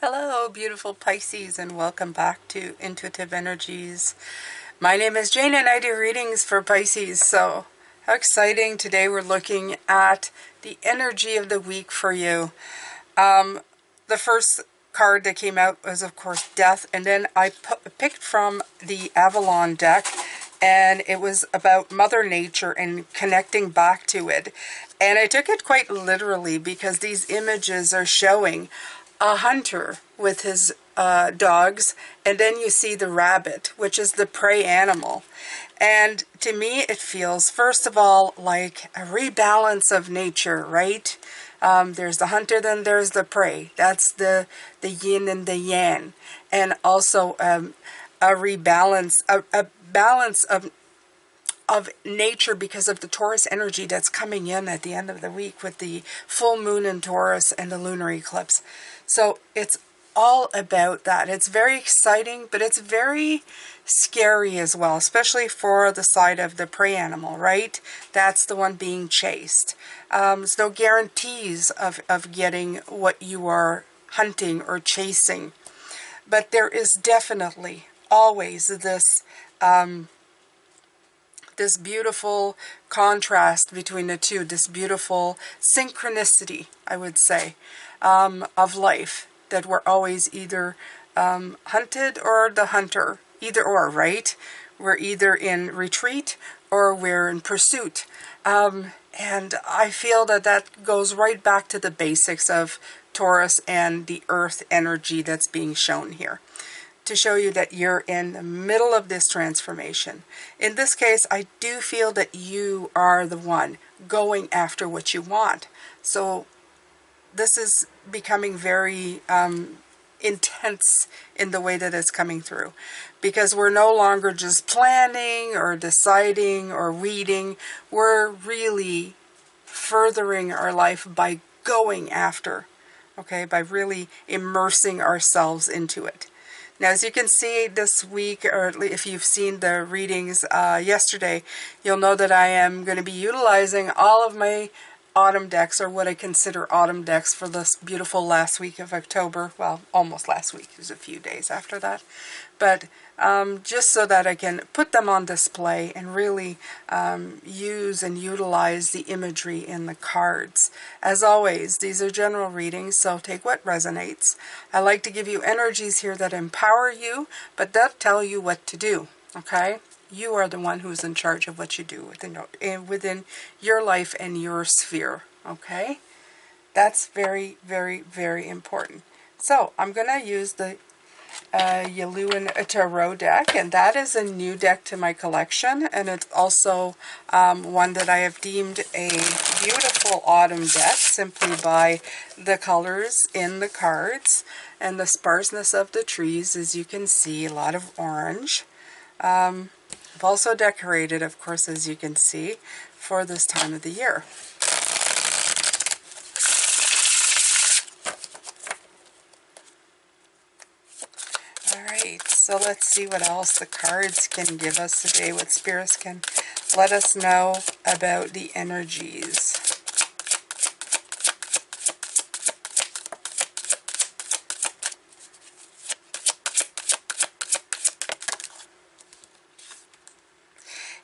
Hello, beautiful Pisces, and welcome back to Intuitive Energies. My name is Jane, and I do readings for Pisces. So, how exciting! Today we're looking at the energy of the week for you. The first card that came out was, of course, Death, and then I picked from the Avalon deck, and it was about Mother Nature and connecting back to it. And I took it quite literally because these images are showing a hunter with his dogs, and then you see the rabbit, which is the prey animal. And to me, it feels, first of all, like a rebalance of nature, right? There's the hunter, then there's the prey. That's the yin and the yang. And also a rebalance, a balance of nature because of the Taurus energy that's coming in at the end of the week with the full moon in Taurus and the lunar eclipse. So it's all about that. It's very exciting, but it's very scary as well, especially for the side of the prey animal, right? That's the one being chased. There's no guarantees of getting what you are hunting or chasing. But there is definitely always this this beautiful contrast between the two, this beautiful synchronicity, I would say, of life, that we're always either hunted or the hunter, either or, right? We're either in retreat or we're in pursuit. And I feel that that goes right back to the basics of Taurus and the earth energy that's being shown here, to show you that you're in the middle of this transformation. In this case, I do feel that you are the one going after what you want. So this is becoming very intense in the way that it's coming through, because we're no longer just planning or deciding or reading. We're really furthering our life by going after, okay, by really immersing ourselves into it. Now, as you can see this week, or if you've seen the readings yesterday, you'll know that I am going to be utilizing all of my autumn decks, or what I consider autumn decks, for this beautiful last week of October. Well, almost last week. It was a few days after that. But just so that I can put them on display and really use and utilize the imagery in the cards. As always, these are general readings, so take what resonates. I like to give you energies here that empower you, but that tell you what to do, okay? You are the one who's in charge of what you do within your life and your sphere, okay? That's very, very, very important. So I'm going to use the Yaluan Tarot deck, and that is a new deck to my collection, and it's also one that I have deemed a beautiful autumn deck simply by the colors in the cards and the sparseness of the trees. As you can see, a lot of orange. I've also decorated, of course, as you can see, for this time of the year. Alright, so let's see what else the cards can give us today, what spirits can let us know about the energies.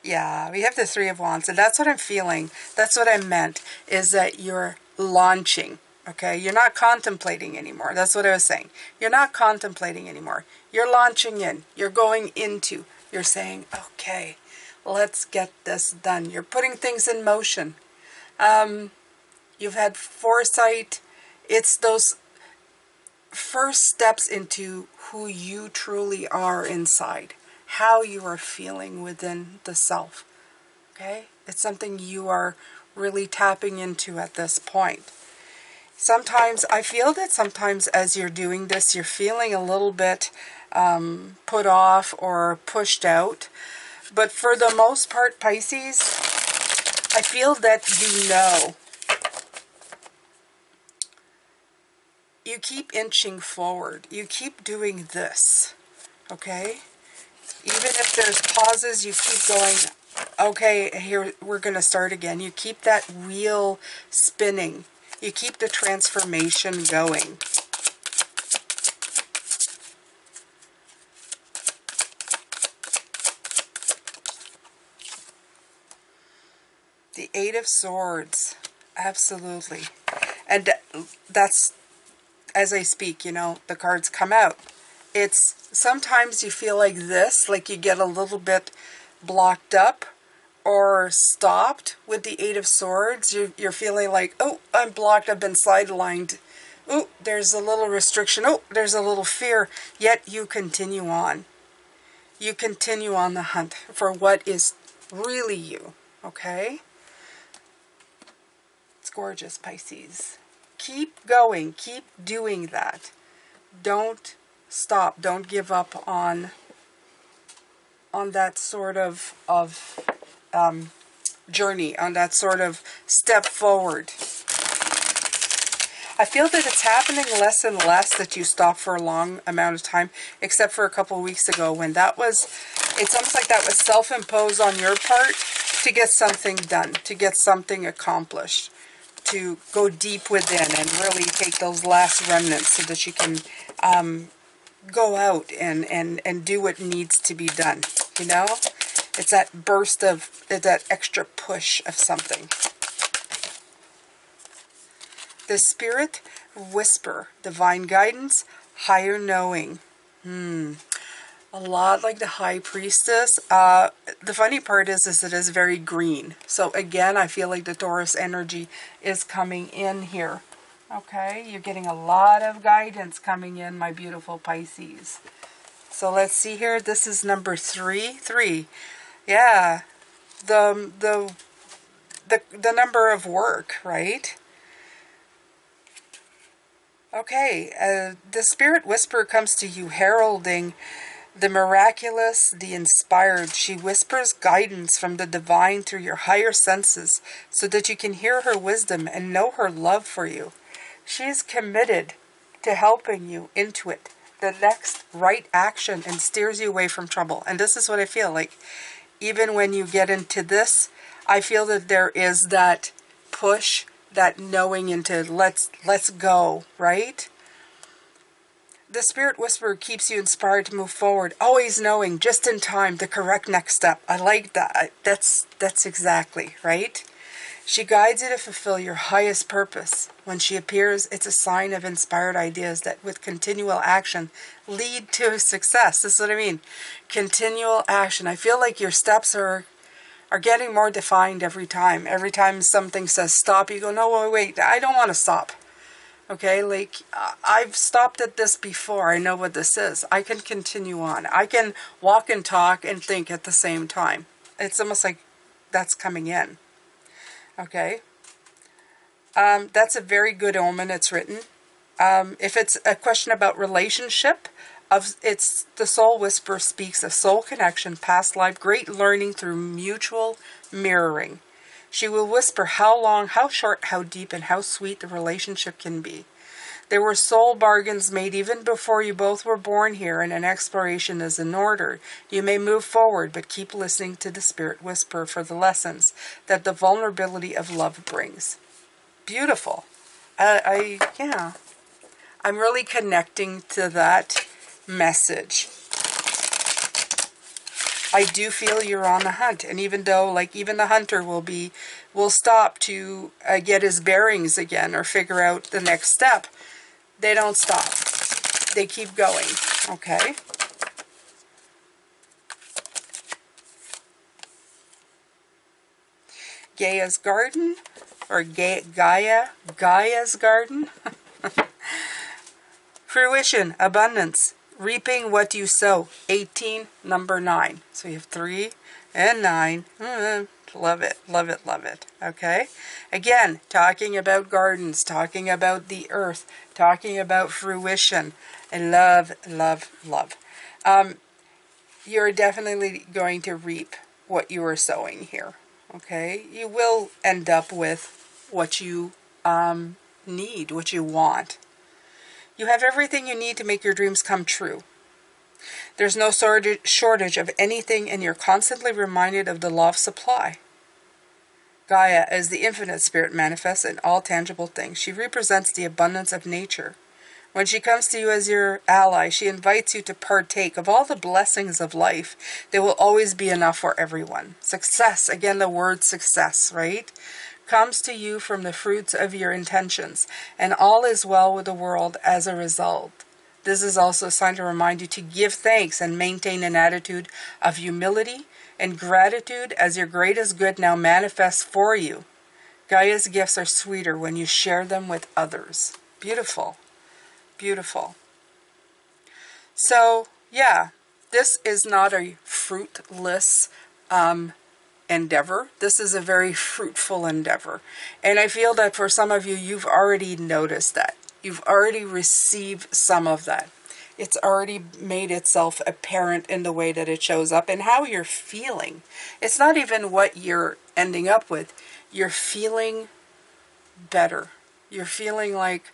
Yeah, we have the Three of Wands, and that's what I'm feeling. That's what I meant, is that you're launching, okay? You're not contemplating anymore. That's what I was saying. You're not contemplating anymore. You're launching in. You're going into. You're saying, okay, let's get this done. You're putting things in motion. You've had foresight. It's those first steps into who you truly are inside, how you are feeling within the self, okay? It's something you are really tapping into at this point. Sometimes, I feel that sometimes as you're doing this, you're feeling a little bit put off or pushed out. But for the most part, Pisces, I feel that you know. You keep inching forward. You keep doing this, okay? Even if there's pauses, you keep going, okay, here, we're going to start again. You keep that wheel spinning. You keep the transformation going. The Eight of Swords. Absolutely. And that's, as I speak, you know, the cards come out. It's sometimes you feel like this, like you get a little bit blocked up or stopped with the Eight of Swords. You're feeling like, oh, I'm blocked, I've been sidelined. Oh, there's a little restriction. Oh, there's a little fear. Yet you continue on. You continue on the hunt for what is really you. Okay? It's gorgeous, Pisces. Keep going. Keep doing that. Don't stop. Don't give up on that sort of journey, on that sort of step forward. I feel that it's happening less and less that you stop for a long amount of time, except for a couple of weeks ago when that was, it's almost like that was self-imposed on your part to get something done, to get something accomplished, to go deep within and really take those last remnants so that you can go out and do what needs to be done, you know? It's that burst of, that extra push of something. The Spirit Whisper, Divine Guidance, Higher Knowing. A lot like the High Priestess. The funny part is it is very green. So again, I feel like the Taurus energy is coming in here. Okay, you're getting a lot of guidance coming in, my beautiful Pisces. So let's see here. This is number 3. Yeah, the number of work, right? Okay, the Spirit Whisperer comes to you heralding the miraculous, the inspired. She whispers guidance from the divine through your higher senses so that you can hear her wisdom and know her love for you. She is committed to helping you intuit the next right action and steers you away from trouble. And this is what I feel like. Even when you get into this, I feel that there is that push, that knowing into let's go, right? The Spirit Whisperer keeps you inspired to move forward, always knowing just in time the correct next step. I like that. That's exactly, right? She guides you to fulfill your highest purpose. When she appears, it's a sign of inspired ideas that with continual action lead to success. This is what I mean. Continual action. I feel like your steps are getting more defined every time. Every time something says stop, you go, no, wait, I don't want to stop. Okay, like, I've stopped at this before. I know what this is. I can continue on. I can walk and talk and think at the same time. It's almost like that's coming in. Okay. That's a very good omen. It's written. If it's a question about relationship, it's the Soul Whisperer speaks of soul connection, past life, great learning through mutual mirroring. She will whisper how long, how short, how deep, and how sweet the relationship can be. There were soul bargains made even before you both were born here, and an exploration is in order. You may move forward, but keep listening to the Spirit Whisperer for the lessons that the vulnerability of love brings. Beautiful. Yeah. I'm really connecting to that message. I do feel you're on the hunt, and even though, like, even the hunter will stop to get his bearings again or figure out the next step, they don't stop. They keep going. Okay. Gaia's Garden, or Gaia's Garden. Fruition, abundance. Reaping what you sow. 18, number 9. So you have 3 and 9. Love it, love it, love it. Okay? Again, talking about gardens, talking about the earth, talking about fruition. I love, love, love. You're definitely going to reap what you are sowing here. Okay? You will end up with what you need, what you want. You have everything you need to make your dreams come true. There's no shortage of anything, and you're constantly reminded of the law of supply. Gaia, as the infinite spirit, manifests in all tangible things. She represents the abundance of nature. When she comes to you as your ally, she invites you to partake of all the blessings of life. There will always be enough for everyone. Success, again the word success, right? Comes to you from the fruits of your intentions, and all is well with the world as a result. This is also a sign to remind you to give thanks and maintain an attitude of humility and gratitude as your greatest good now manifests for you. Gaia's gifts are sweeter when you share them with others. Beautiful. Beautiful. So, yeah, this is not a fruitless endeavor. This is a very fruitful endeavor. And I feel that for some of you, you've already noticed that. You've already received some of that. It's already made itself apparent in the way that it shows up and how you're feeling. It's not even what you're ending up with. You're feeling better. You're feeling like,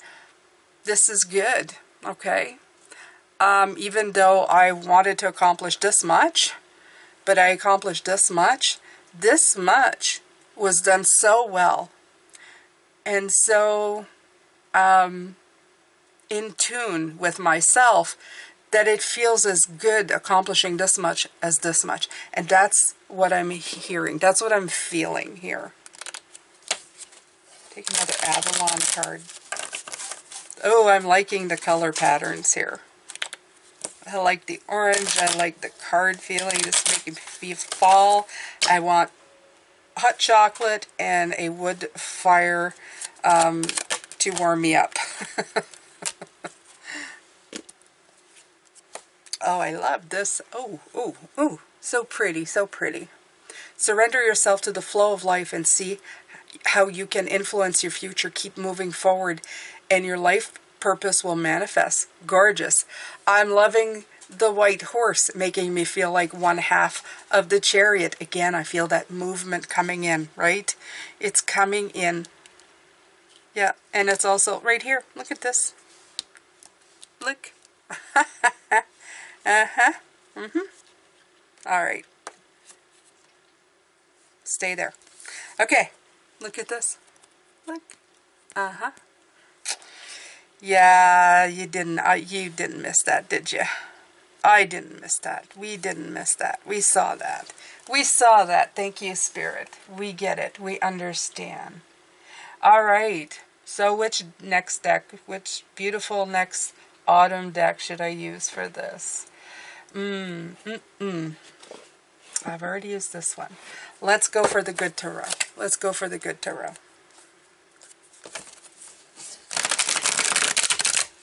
this is good, okay? Even though I wanted to accomplish this much, but I accomplished this much was done so well. And so in tune with myself that it feels as good accomplishing this much as this much. And that's what I'm hearing. That's what I'm feeling here. Take another Avalon card. Oh, I'm liking the color patterns here. I like the orange. I like the card feeling. This is making me fall. I want hot chocolate and a wood fire to warm me up. Oh, I love this. Oh, oh, oh. So pretty, so pretty. Surrender yourself to the flow of life and see how you can influence your future. Keep moving forward and your life purpose will manifest. Gorgeous. I'm loving the white horse, making me feel like one half of the chariot. Again, I feel that movement coming in, right? It's coming in. Yeah, and it's also right here. Look at this. Look. Uh-huh. Mm-hmm. All right. Stay there. Okay. Look at this. Look. Uh-huh. Yeah, you didn't miss that, did you? I didn't miss that. We didn't miss that. We saw that. We saw that. Thank you, Spirit. We get it. We understand. All right. So which next deck, which beautiful next autumn deck should I use for this? I've already used this one. Let's go for the good tarot. Let's go for the good tarot.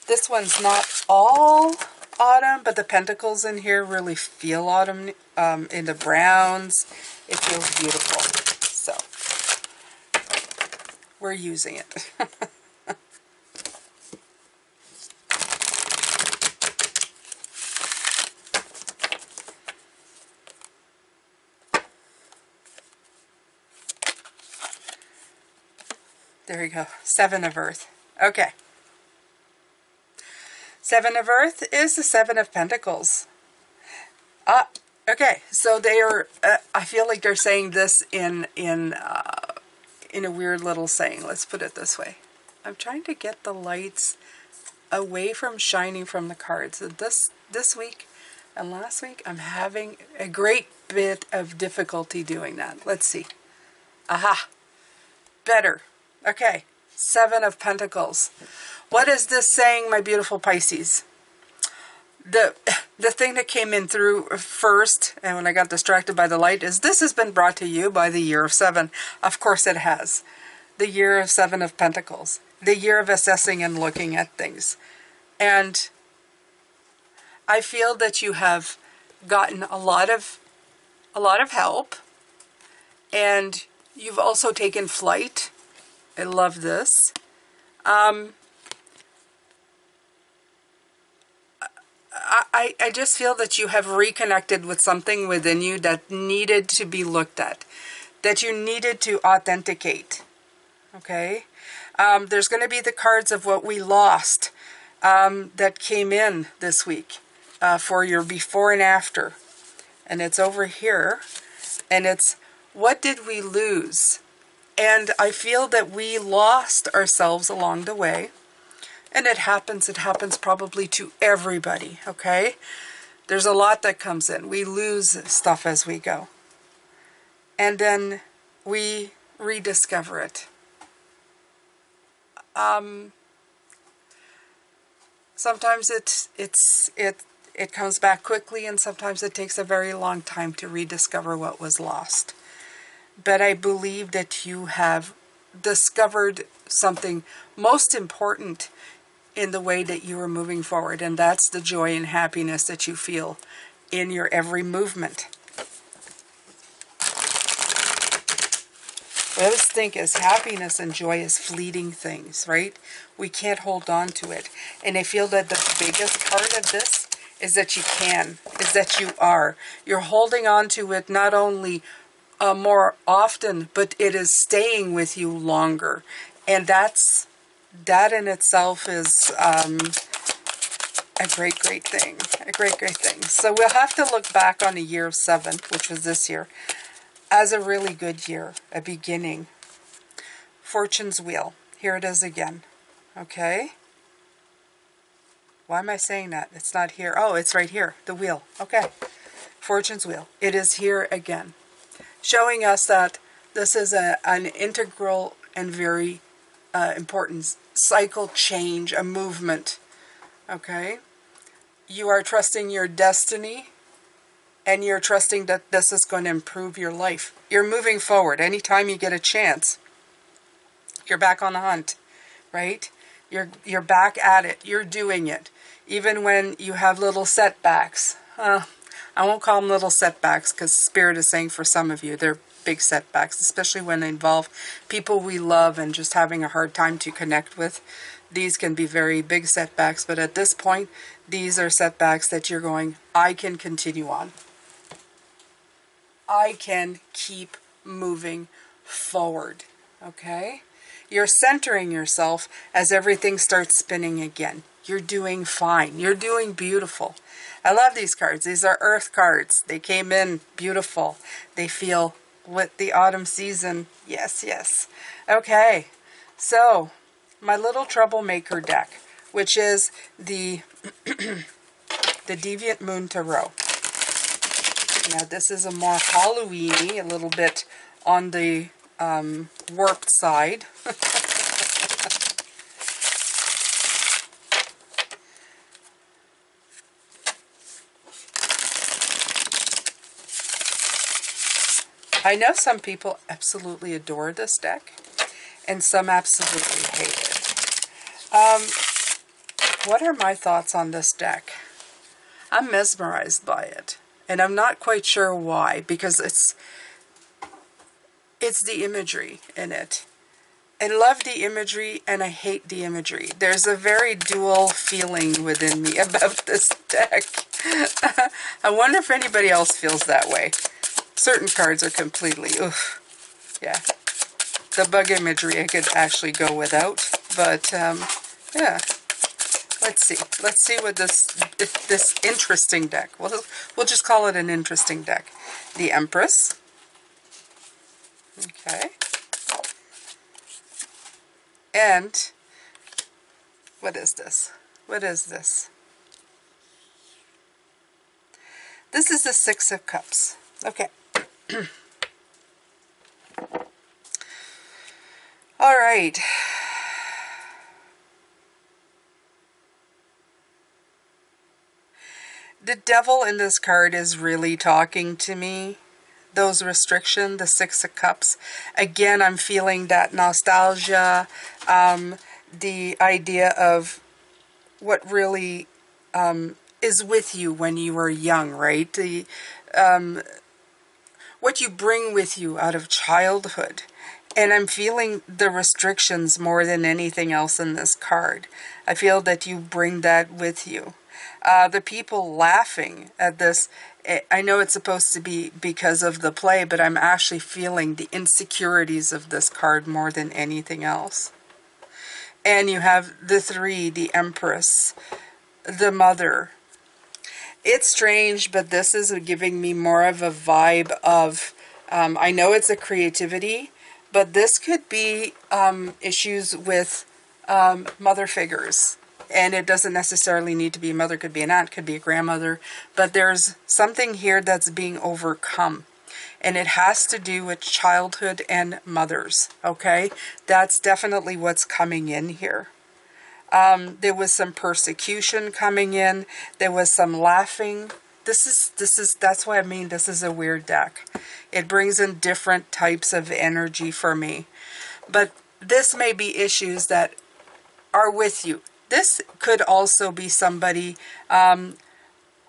This one's not all autumn, but the pentacles in here really feel autumn in the browns. It feels beautiful. So, we're using it. There you go. Seven of Earth. Okay. Seven of Earth is the Seven of Pentacles. Okay. So they are. I feel like they're saying this in a weird little saying. Let's put it this way. I'm trying to get the lights away from shining from the cards. This week and last week, I'm having a great bit of difficulty doing that. Let's see. Aha. Better. Okay, Seven of Pentacles. What is this saying, my beautiful Pisces? The thing that came in through first, and when I got distracted by the light, is this has been brought to you by the Year of Seven. Of course it has. The Year of Seven of Pentacles. The year of assessing and looking at things. And I feel that you have gotten a lot of help. And you've also taken flight. I love this. I just feel that you have reconnected with something within you that needed to be looked at, that you needed to authenticate. Okay? There's going to be the cards of what we lost that came in this week for your before and after. And it's over here. And it's, what did we lose? And I feel that we lost ourselves along the way. And it happens probably to everybody, okay? There's a lot that comes in. We lose stuff as we go. And then we rediscover it. Sometimes it comes back quickly, and sometimes it takes a very long time to rediscover what was lost. But I believe that you have discovered something most important in the way that you are moving forward, and that's the joy and happiness that you feel in your every movement. What I always think is happiness and joy is fleeting things, right? We can't hold on to it. And I feel that the biggest part of this is that you can, is that you are. You're holding on to it not only more often, but it is staying with you longer. And that in itself is a great thing. A great thing. So we'll have to look back on the year of 7, which was this year, as a really good year, a beginning. Fortune's wheel. Here it is again. Okay? Why am I saying that? It's not here. Oh, it's right here. The wheel. Okay. Fortune's wheel. It is here again. Showing us that this is an integral and very important cycle change, a movement. Okay? You are trusting your destiny, and you're trusting that this is going to improve your life. You're moving forward. Anytime you get a chance, you're back on the hunt, right? You're back at it. You're doing it. Even when you have little setbacks. I won't call them little setbacks, because Spirit is saying for some of you, they're big setbacks, especially when they involve people we love and just having a hard time to connect with. These can be very big setbacks, but at this point, these are setbacks that you're going, I can continue on. I can keep moving forward, okay? You're centering yourself as everything starts spinning again. You're doing fine. You're doing beautiful. I love these cards. These are earth cards. They came in beautiful. They feel with the autumn season. Yes, yes. Okay, so my little troublemaker deck, which is the the Deviant Moon Tarot. Now this is a more Halloween-y, a little bit on the warped side. I know some people absolutely adore this deck, and some absolutely hate it. What are my thoughts on this deck? I'm mesmerized by it, and I'm not quite sure why, because it's the imagery in it. I love the imagery, and I hate the imagery. There's a very dual feeling within me about this deck. I wonder if anybody else feels that way. Certain cards are completely, oof, yeah. The bug imagery I could actually go without, but yeah. Let's see. Let's see what this interesting deck. We'll just call it an interesting deck. The Empress. Okay. And what is this? What is this? This is the Six of Cups. Okay. All right. The devil in this card is really talking to me. Those restrictions, the Six of Cups. Again, I'm feeling that nostalgia, the idea of what really is with you when you were young, right? The what you bring with you out of childhood. And I'm feeling the restrictions more than anything else in this card. I feel that you bring that with you. The people laughing at this, I know it's supposed to be because of the play, but I'm actually feeling the insecurities of this card more than anything else. And you have the 3, the Empress, the Mother. It's strange, but this is giving me more of a vibe of, I know it's a creativity, but this could be issues with mother figures. And it doesn't necessarily need to be a mother, could be an aunt, could be a grandmother, but there's something here that's being overcome. And it has to do with childhood and mothers, okay? That's definitely what's coming in here. There was some persecution coming in. There was some laughing. That's what I mean. This is a weird deck. It brings in different types of energy for me. But this may be issues that are with you. This could also be somebody, I'm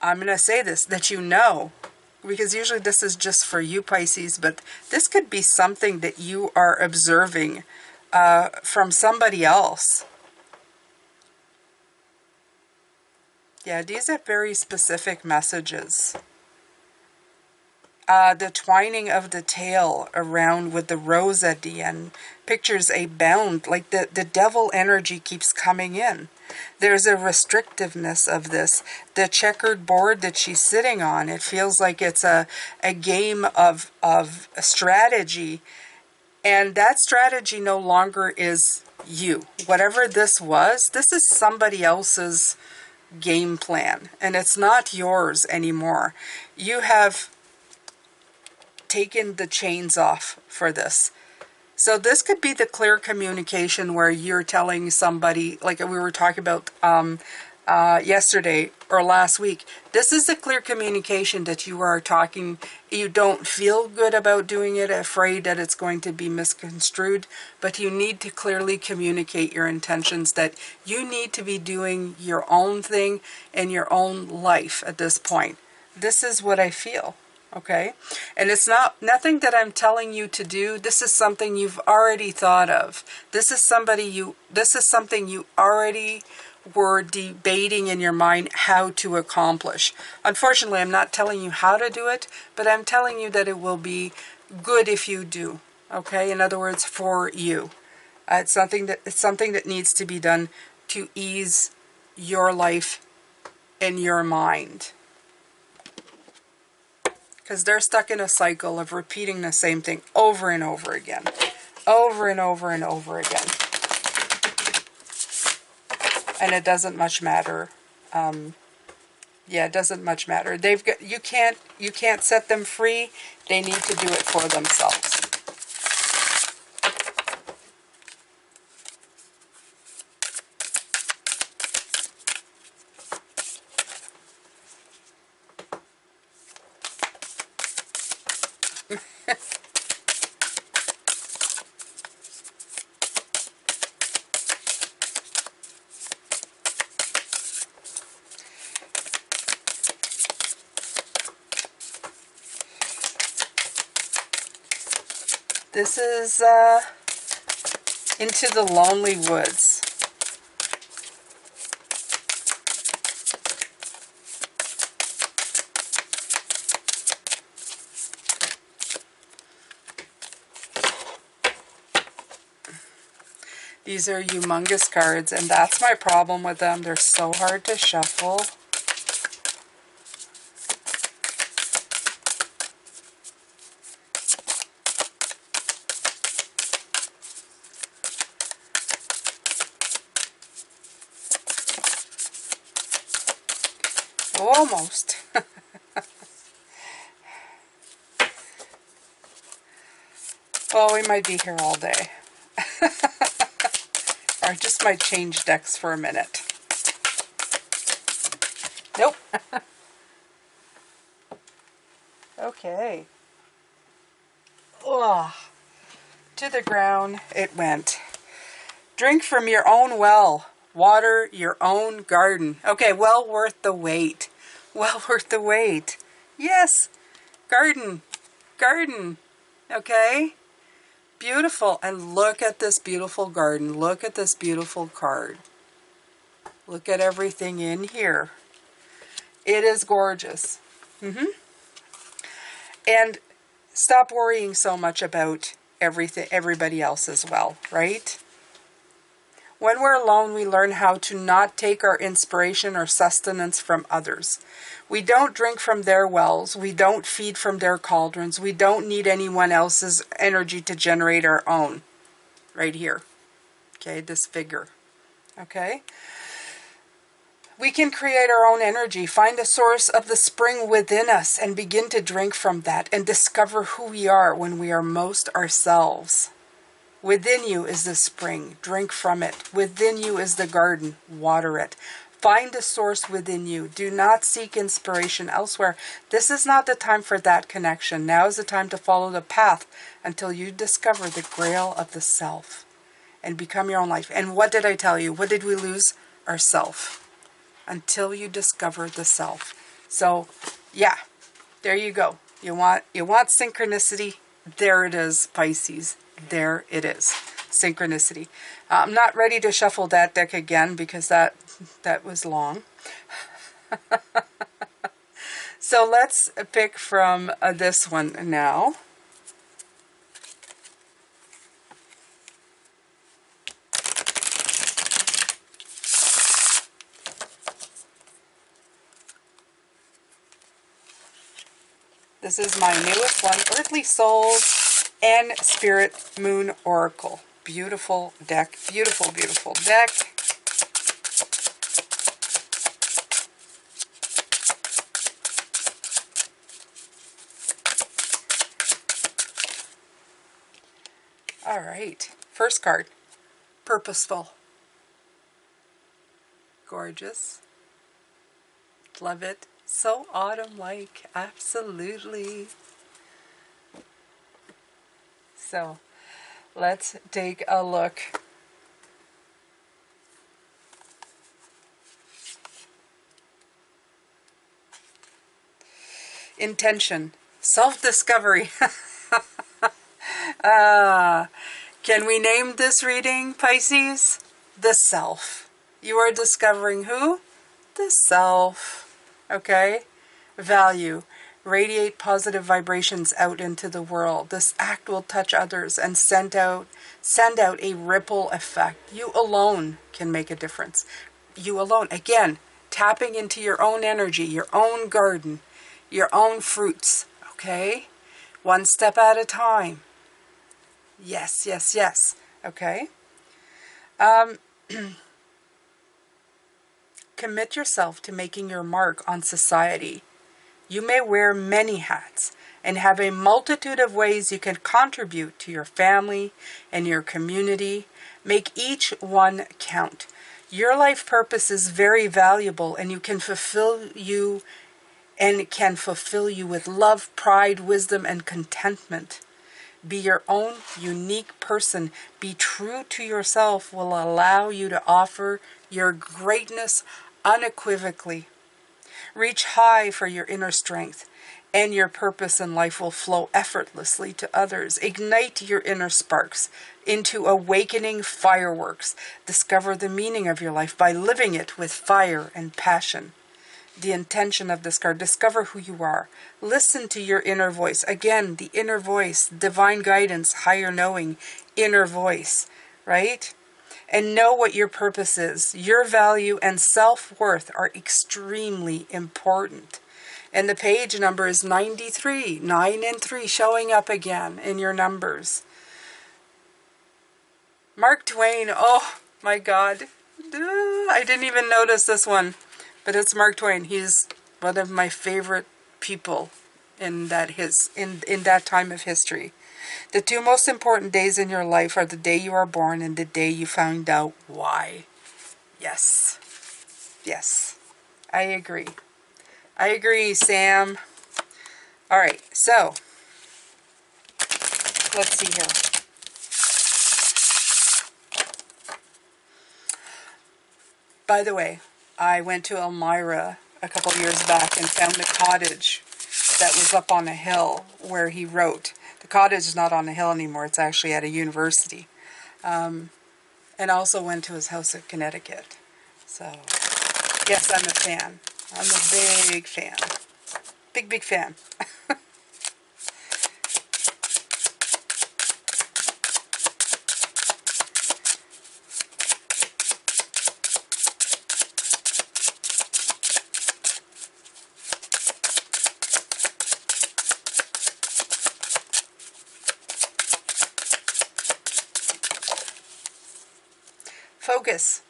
going to say this, that you know. Because usually this is just for you, Pisces. But this could be something that you are observing from somebody else. Yeah, these are very specific messages. The twining of the tail around with the rose at the end pictures a bound, like the devil energy keeps coming in. There's a restrictiveness of this. The checkered board that she's sitting on, it feels like it's a game of a strategy. And that strategy no longer is you. Whatever this was, this is somebody else's game plan, and it's not yours anymore. You have taken the chains off for this. So this could be the clear communication where you're telling somebody, like we were talking about yesterday or last week. This is the clear communication that you are talking. You don't feel good about doing it, afraid that it's going to be misconstrued, but you need to clearly communicate your intentions, that you need to be doing your own thing in your own life at this point. This is what I feel. Okay? And it's nothing that I'm telling you to do. This is something you've already thought of. This is something you already were debating in your mind how to accomplish. Unfortunately, I'm not telling you how to do it, but I'm telling you that it will be good if you do. Okay? In other words, for you. It's something that needs to be done to ease your life and your mind. Because they're stuck in a cycle of repeating the same thing over and over again. Over and over and over again. And it doesn't much matter. Yeah, it doesn't much matter. You can't set them free. They need to do it for themselves. This is Into the Lonely Woods. These are humongous cards, and that's my problem with them. They're so hard to shuffle. Almost. Well, we might be here all day. Or I just might change decks for a minute. Nope. Okay. Ugh. To the ground it went. Drink from your own well. Water your own garden. Okay, well worth the wait. Well worth the wait. Yes. Garden. Garden. Okay? Beautiful. And look at this beautiful garden. Look at this beautiful card. Look at everything in here. It is gorgeous. And stop worrying so much about everybody else as well, right? When we're alone, we learn how to not take our inspiration or sustenance from others. We don't drink from their wells. We don't feed from their cauldrons. We don't need anyone else's energy to generate our own. Right here. Okay, this figure. Okay? We can create our own energy, find the source of the spring within us, and begin to drink from that and discover who we are when we are most ourselves. Within you is the spring. Drink from it. Within you is the garden. Water it. Find the source within you. Do not seek inspiration elsewhere. This is not the time for that connection. Now is the time to follow the path until you discover the grail of the self and become your own life. And what did I tell you? What did we lose? Ourself. Until you discover the self. So, yeah, there you go. You want synchronicity? There it is, Pisces. There it is. Synchronicity. I'm not ready to shuffle that deck again because that was long. So let's pick from this one now. This is my newest one, Earthly Souls and Spirit Moon Oracle. Beautiful deck. Beautiful, beautiful deck. All right. First card. Purposeful. Gorgeous. Love it. So autumn-like. Absolutely. So, let's take a look. Intention. Self-discovery. Can we name this reading, Pisces? The self. You are discovering who? The self. Okay? Value. Radiate positive vibrations out into the world. This act will touch others and send out a ripple effect. You alone can make a difference. You alone. Again, tapping into your own energy, your own garden, your own fruits. Okay? One step at a time. Yes, yes, yes. Okay? Commit yourself to making your mark on society. You may wear many hats and have a multitude of ways you can contribute to your family and your community. Make each one count. Your life purpose is very valuable, and can fulfill you with love, pride, wisdom, and contentment. Be your own unique person. Be true to yourself will allow you to offer your greatness unequivocally. Reach high for your inner strength, and your purpose in life will flow effortlessly to others. Ignite your inner sparks into awakening fireworks. Discover the meaning of your life by living it with fire and passion. The intention of this card. Discover who you are. Listen to your inner voice. Again, the inner voice, divine guidance, higher knowing, inner voice, right? And know what your purpose is. Your value and self-worth are extremely important. And the page number is 93, 9 and 3, showing up again in your numbers. Mark Twain, oh my God. I didn't even notice this one. But it's Mark Twain. He's one of my favorite people in that time of history. The two most important days in your life are the day you are born and the day you find out why. Yes. Yes. I agree. I agree, Sam. All right. So, let's see here. By the way, I went to Elmira a couple years back and found a cottage that was up on a hill where he wrote. The cottage is not on a hill anymore. It's actually at a university. And also went to his house in Connecticut. So, yes, I'm a fan. I'm a big fan. Big, big fan. Focus.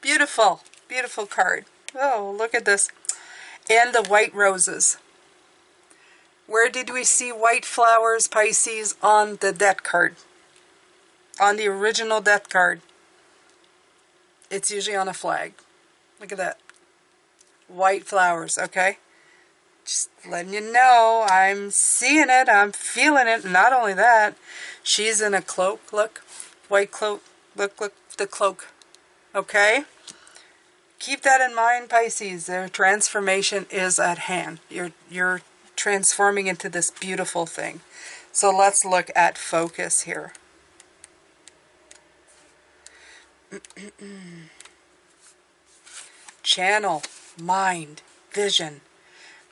Beautiful. Beautiful card. Oh, look at this. And the white roses. Where did we see white flowers, Pisces, on the death card? On the original death card. It's usually on a flag. Look at that. White flowers, okay? Just letting you know, I'm seeing it, I'm feeling it. Not only that, she's in a cloak, look. White cloak, look, the cloak. Okay? Keep that in mind, Pisces. Their transformation is at hand. You're transforming into this beautiful thing. So let's look at focus here. Channel, mind, vision.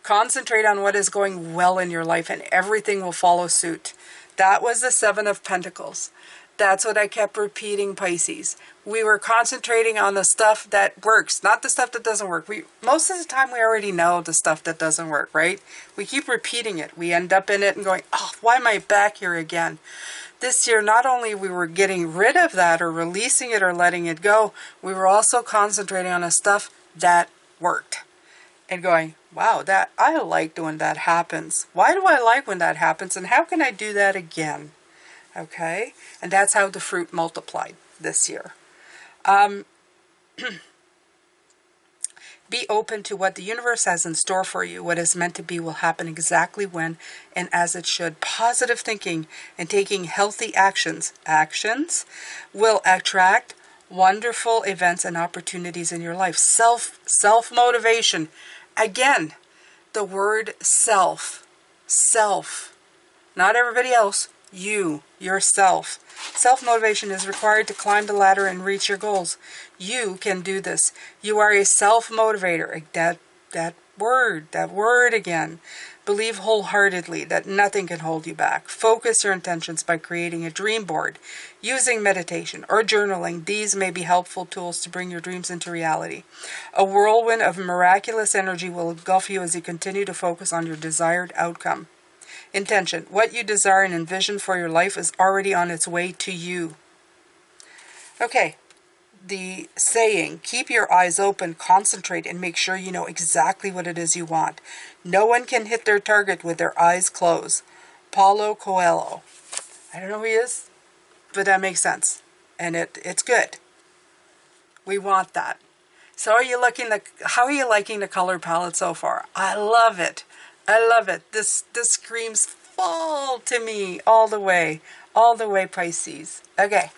Concentrate on what is going well in your life and everything will follow suit. That was the Seven of Pentacles. That's what I kept repeating, Pisces. We were concentrating on the stuff that works, not the stuff that doesn't work. Most of the time we already know the stuff that doesn't work, right? We keep repeating it. We end up in it and going, oh, why am I back here again? This year, not only we were getting rid of that or releasing it or letting it go, we were also concentrating on the stuff that worked. And going, wow, that I like when that happens. Why do I like when that happens? And how can I do that again? Okay, and that's how the fruit multiplied this year. Be open to what the universe has in store for you. What is meant to be will happen exactly when and as it should. Positive thinking and taking healthy actions will attract wonderful events and opportunities in your life. Self-motivation. Again, the word self, not everybody else, you, yourself. Self-motivation is required to climb the ladder and reach your goals. You can do this. You are a self-motivator. That word again. Believe wholeheartedly that nothing can hold you back. Focus your intentions by creating a dream board. Using meditation or journaling, these may be helpful tools to bring your dreams into reality. A whirlwind of miraculous energy will engulf you as you continue to focus on your desired outcome. Intention. What you desire and envision for your life is already on its way to you. Okay. The saying, keep your eyes open, concentrate, and make sure you know exactly what it is you want. No one can hit their target with their eyes closed. Paulo Coelho. I don't know who he is, but that makes sense. And it's good. We want that. So how are you liking the color palette so far? I love it. I love it. This screams fall to me all the way, Pisces. Okay.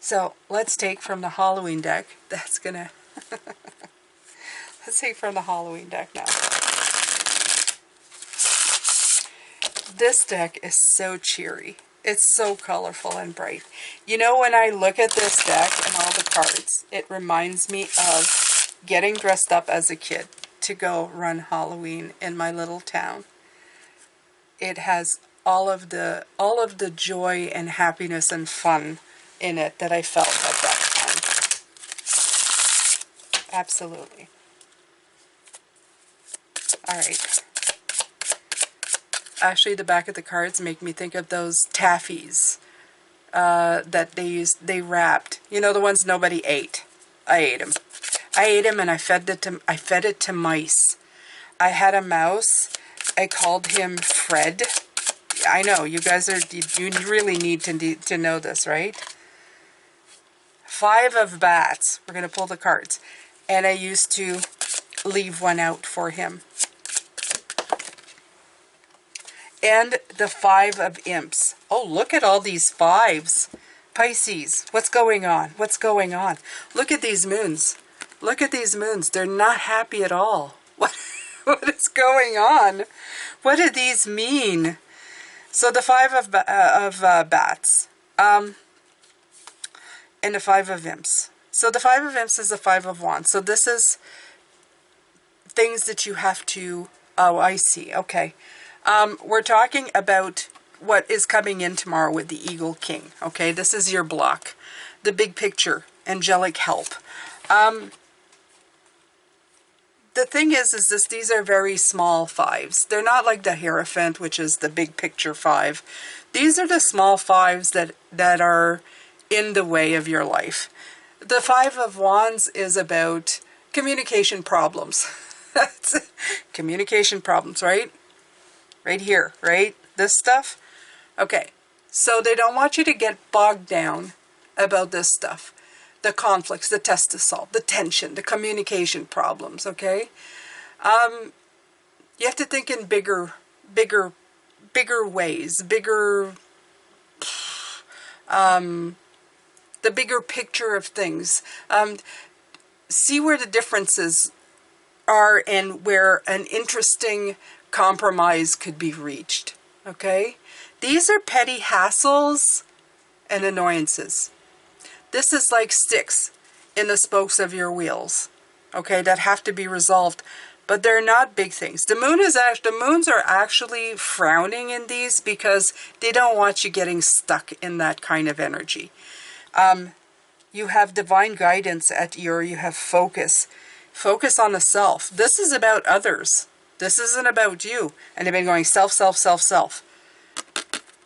So let's take from the Halloween deck. Let's take from the Halloween deck now. This deck is so cheery. It's so colorful and bright. You know, when I look at this deck and all the cards, it reminds me of getting dressed up as a kid to go run Halloween in my little town. It has all of the joy and happiness and fun in it that I felt at that time. Absolutely. All right. Actually, the back of the cards make me think of those taffies that they wrapped. You know, the ones nobody ate. I ate them. And I fed it to mice. I had a mouse. I called him Fred. I know, you guys you really need to know this, right? 5 of bats. We're going to pull the cards. And I used to leave one out for him. And the 5 of imps. Oh, look at all these 5s. Pisces, what's going on? What's going on? Look at these moons. Look at these moons. They're not happy at all. What is going on? What do these mean? So the 5 of bats. And the 5 of imps. So the 5 of imps is the 5 of wands. So this is things that you have to... Oh, I see. Okay. We're talking about what is coming in tomorrow with the Eagle King. Okay, this is your block. The big picture. Angelic help. The thing is these are very small 5s. They're not like the Hierophant, which is the big picture 5. These are the small 5s that are in the way of your life. The 5 of Wands is about communication problems. Communication problems, right? Right here, right? This stuff. Okay, so they don't want you to get bogged down about this stuff. The conflicts, the test to solve, the tension, the communication problems, okay? You have to think in bigger ways, the bigger picture of things. See where the differences are and where an interesting compromise could be reached, okay? These are petty hassles and annoyances. This is like sticks in the spokes of your wheels, okay, that have to be resolved, but they're not big things. The moons are actually frowning in these because they don't want you getting stuck in that kind of energy. You have divine guidance you have focus. Focus on the self. This is about others. This isn't about you. And they've been going self, self, self, self.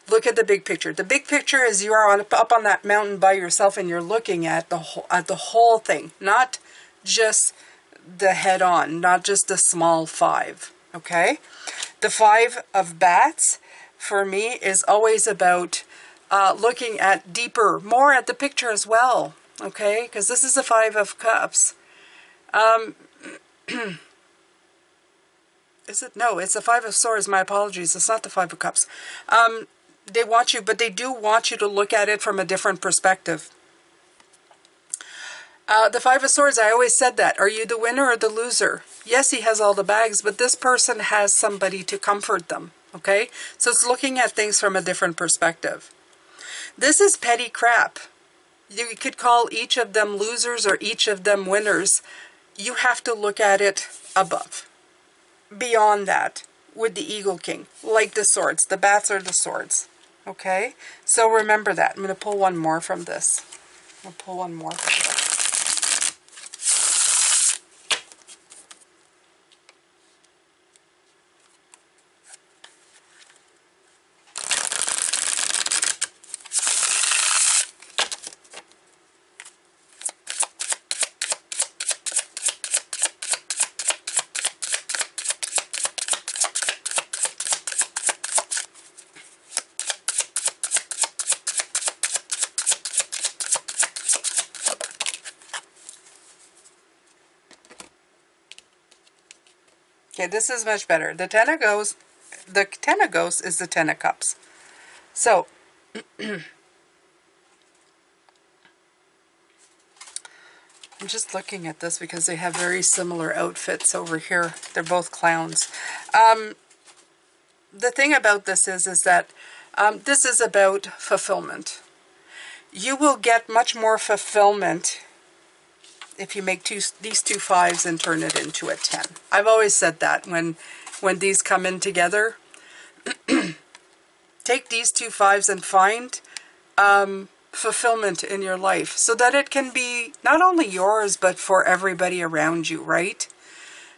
Look at the big picture. The big picture is you are up on that mountain by yourself and you're looking at the whole thing. Not just the head on. Not just the small five. Okay? The five of bats, for me, is always about looking at deeper, more at the picture as well, okay? Because this is the Five of Cups. Is it? No, it's the Five of Swords. My apologies. It's not the Five of Cups. They want you, but they do want you to look at it from a different perspective. The Five of Swords, I always said that. Are you the winner or the loser? Yes, he has all the bags, but this person has somebody to comfort them, okay? So it's looking at things from a different perspective. This is petty crap. You could call each of them losers or each of them winners. You have to look at it above. Beyond that, with the Eagle King, like the swords. The bats are the swords. Okay? So remember that. I'm going to pull one more from this. I'm going to pull one more from this. Okay, this is much better. The Ten of Ghosts is the Ten of Cups. So, I'm just looking at this because they have very similar outfits over here. They're both clowns. The thing about this is that this is about fulfillment. You will get much more fulfillment if you make these two fives and turn it into a 10. I've always said that when these come in together. Take these two fives and find fulfillment in your life so that it can be not only yours but for everybody around you, right?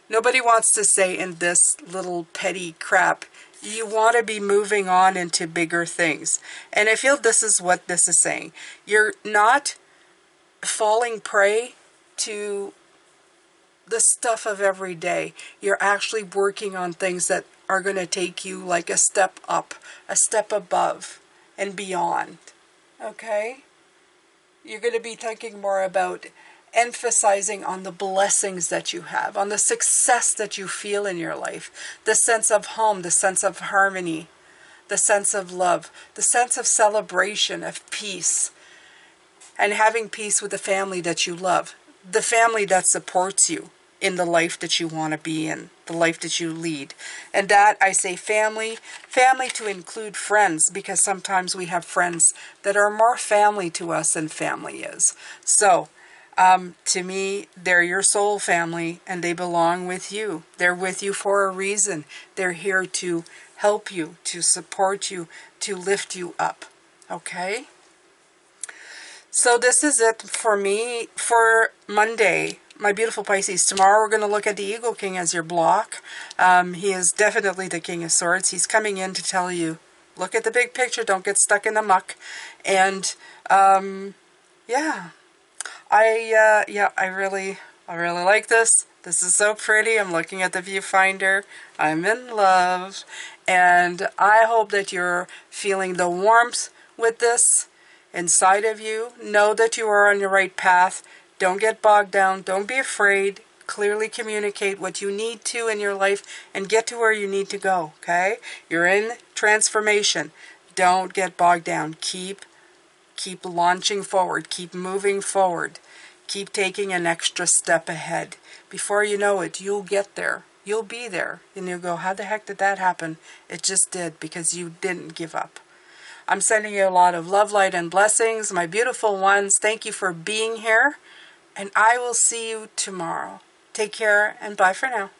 Nobody wants to stay in this little petty crap. You want to be moving on into bigger things. And I feel this is what this is saying. You're not falling prey to the stuff of every day. You're actually working on things that are going to take you like a step up, a step above, and beyond. Okay? You're going to be thinking more about emphasizing on the blessings that you have, on the success that you feel in your life, the sense of home, the sense of harmony, the sense of love, the sense of celebration, of peace, and having peace with the family that you love. The family that supports you in the life that you want to be in, the life that you lead. And that, I say family to include friends, because sometimes we have friends that are more family to us than family is. So, to me, they're your soul family, and they belong with you. They're with you for a reason. They're here to help you, to support you, to lift you up. Okay? So this is it for me for Monday, my beautiful Pisces. Tomorrow we're going to look at the Eagle King as your block. He is definitely the King of Swords. He's coming in to tell you, look at the big picture, don't get stuck in the muck. And, yeah, I really I really like this. This is so pretty. I'm looking at the viewfinder. I'm in love. And I hope that you're feeling the warmth with this inside of you. Know that you are on your right path. Don't get bogged down. Don't be afraid. Clearly communicate what you need to in your life and get to where you need to go, okay? You're in transformation. Don't get bogged down. Keep launching forward. Keep moving forward. Keep taking an extra step ahead. Before you know it, you'll get there. You'll be there. And you'll go, how the heck did that happen? It just did, because you didn't give up. I'm sending you a lot of love, light, and blessings. My beautiful ones, thank you for being here. And I will see you tomorrow. Take care, and bye for now.